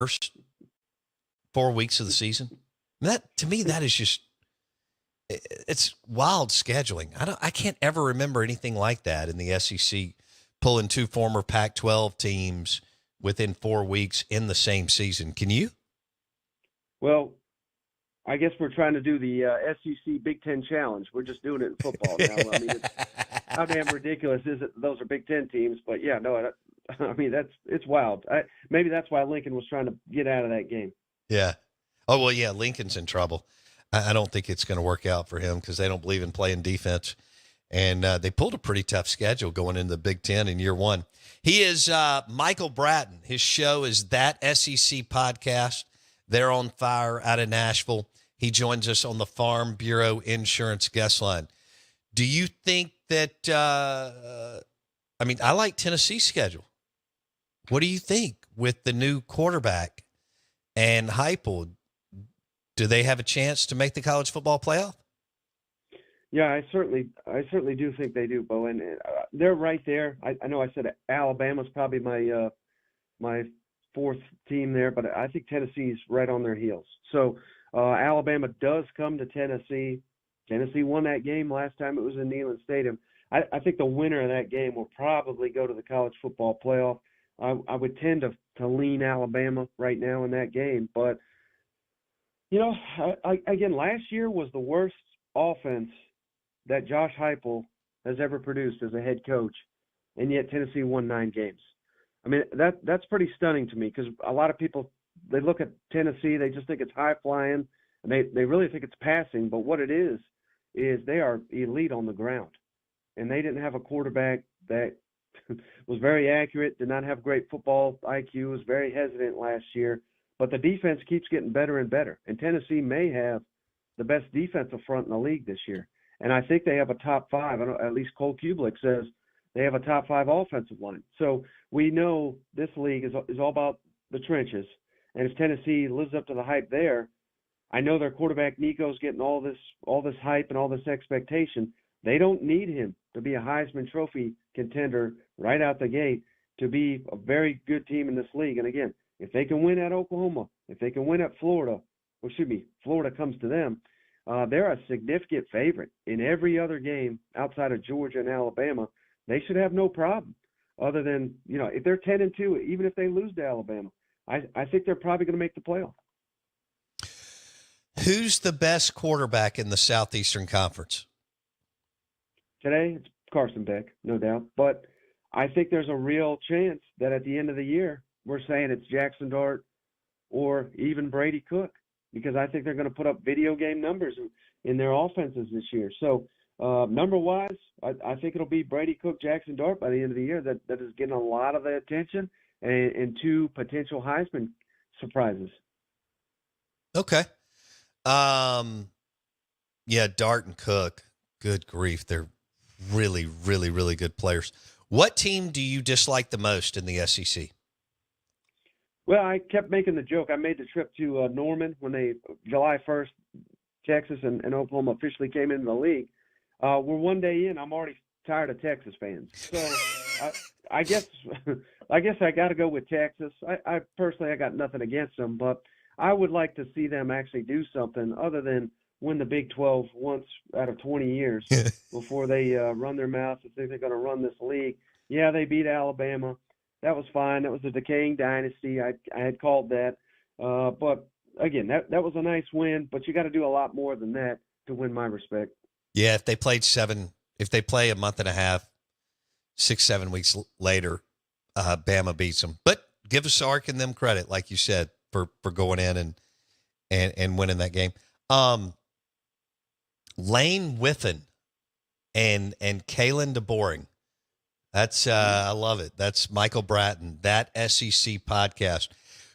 first 4 weeks of the season. That to me, that is just it's wild scheduling. I can't ever remember anything like that in the SEC, pulling two former Pac-12 teams within 4 weeks in the same season. Can you? Well, I guess we're trying to do the SEC Big Ten Challenge. We're just doing it in football now. I mean, how damn ridiculous is it? Those are Big Ten teams, but yeah, no, I mean it's wild. Maybe that's why Lincoln was trying to get out of that game. Yeah. Oh well, yeah. Lincoln's in trouble. I don't think it's going to work out for him because they don't believe in playing defense, and they pulled a pretty tough schedule going into the Big Ten in year one. He is Michael Bratton. His show is That SEC Podcast. They're on fire out of Nashville. He joins us on the Farm Bureau Insurance guest line. Do you think that, I like Tennessee's schedule. What do you think with the new quarterback and Heupel? Do they have a chance to make the college football playoff? Yeah, I certainly do think they do, Bo. And they're right there. I know I said Alabama's probably my fourth team there, but I think Tennessee's right on their heels. So Alabama does come to Tennessee. Tennessee won that game last time it was in Neyland Stadium. I think the winner of that game will probably go to the college football playoff. I would tend to lean Alabama right now in that game. But, again, last year was the worst offense that Josh Heupel has ever produced as a head coach, and yet Tennessee won 9 games. I mean, that's pretty stunning to me because a lot of people, they look at Tennessee, they just think it's high flying, and they really think it's passing. But what it is they are elite on the ground. And they didn't have a quarterback that was very accurate, did not have great football IQ, was very hesitant last year. But the defense keeps getting better and better. And Tennessee may have the best defensive front in the league this year. And I think they have a top 5. At least Cole Kublik says they have a top 5 offensive line. So we know this league is all about the trenches. And if Tennessee lives up to the hype there, I know their quarterback Nico's getting all this hype and all this expectation. They don't need him to be a Heisman Trophy contender right out the gate to be a very good team in this league. And again, if they can win at Oklahoma, if they can win at Florida, Florida comes to them, they're a significant favorite in every other game outside of Georgia and Alabama. They should have no problem other than, if they're 10-2, even if they lose to Alabama, I think they're probably going to make the playoff. Who's the best quarterback in the Southeastern Conference? Today, it's Carson Beck, no doubt. But I think there's a real chance that at the end of the year, we're saying it's Jackson Dart or even Brady Cook, because I think they're going to put up video game numbers in their offenses this year. So number-wise, I think it'll be Brady Cook, Jackson Dart by the end of the year that is getting a lot of the attention and 2 potential Heisman surprises. Okay. Yeah, Dart and Cook, good grief. They're really, really, really good players. What team do you dislike the most in the SEC? Well, I kept making the joke. I made the trip to Norman when July 1st, Texas and Oklahoma officially came into the league. We're one day in. I'm already tired of Texas fans. So I guess I got to go with Texas. I personally, I got nothing against them, but I would like to see them actually do something other than win the Big 12 once out of 20 years before they run their mouth and think they're going to run this league. Yeah, they beat Alabama. That was fine. That was a decaying dynasty. I had called that. But, again, that was a nice win, but you got to do a lot more than that to win my respect. Yeah, if they play a month and a half, 6-7 weeks later, Bama beats them. But give us Sark and them credit, like you said, for going in and winning that game. Lane Whiffen and Kalen DeBoring. That's I love it. That's Michael Bratton, That SEC Podcast.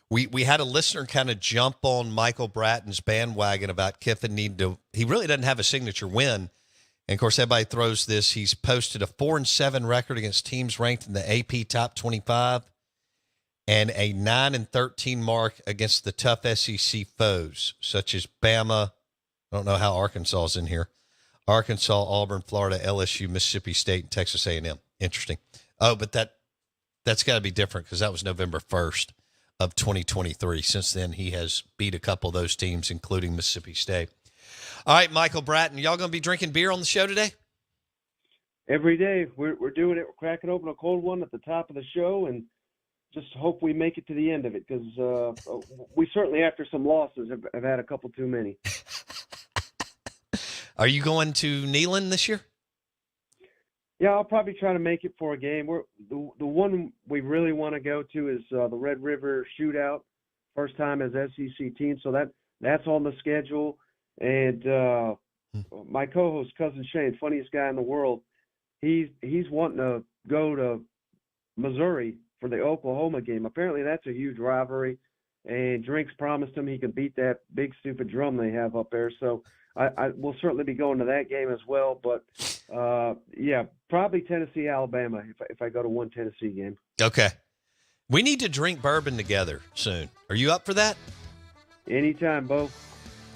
We had a listener kind of jump on Michael Bratton's bandwagon about Kiffin needing to. He really doesn't have a signature win, and of course everybody throws this. He's posted a 4-7 record against teams ranked in the AP Top 25, and a 9-13 mark against the tough SEC foes such as Bama. I don't know how Arkansas is in here. Arkansas, Auburn, Florida, LSU, Mississippi State, and Texas A&M. Interesting. Oh, but that's got to be different because that was November 1st. of 2023. Since then, he has beat a couple of those teams, including Mississippi State. All right, Michael Bratton, y'all going to be drinking beer on the show today? Every day we're doing it. We're cracking open a cold one at the top of the show, and just hope we make it to the end of it, because we certainly, after some losses, have had a couple too many. Are you going to Neyland this year? Yeah, I'll probably try to make it for a game. The one we really want to go to is the Red River Shootout, first time as SEC team. So that's on the schedule. And my co-host, Cousin Shane, funniest guy in the world, he's wanting to go to Missouri for the Oklahoma game. Apparently that's a huge rivalry, and Drinks promised him he can beat that big stupid drum they have up there. So I will certainly be going to that game as well. But yeah, probably Tennessee, Alabama if I go to one Tennessee game. Okay. We need to drink bourbon together soon. Are you up for that? Anytime, Bo.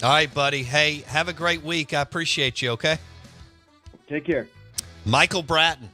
All right, buddy. Hey, have a great week. I appreciate you, okay? Take care. Michael Bratton,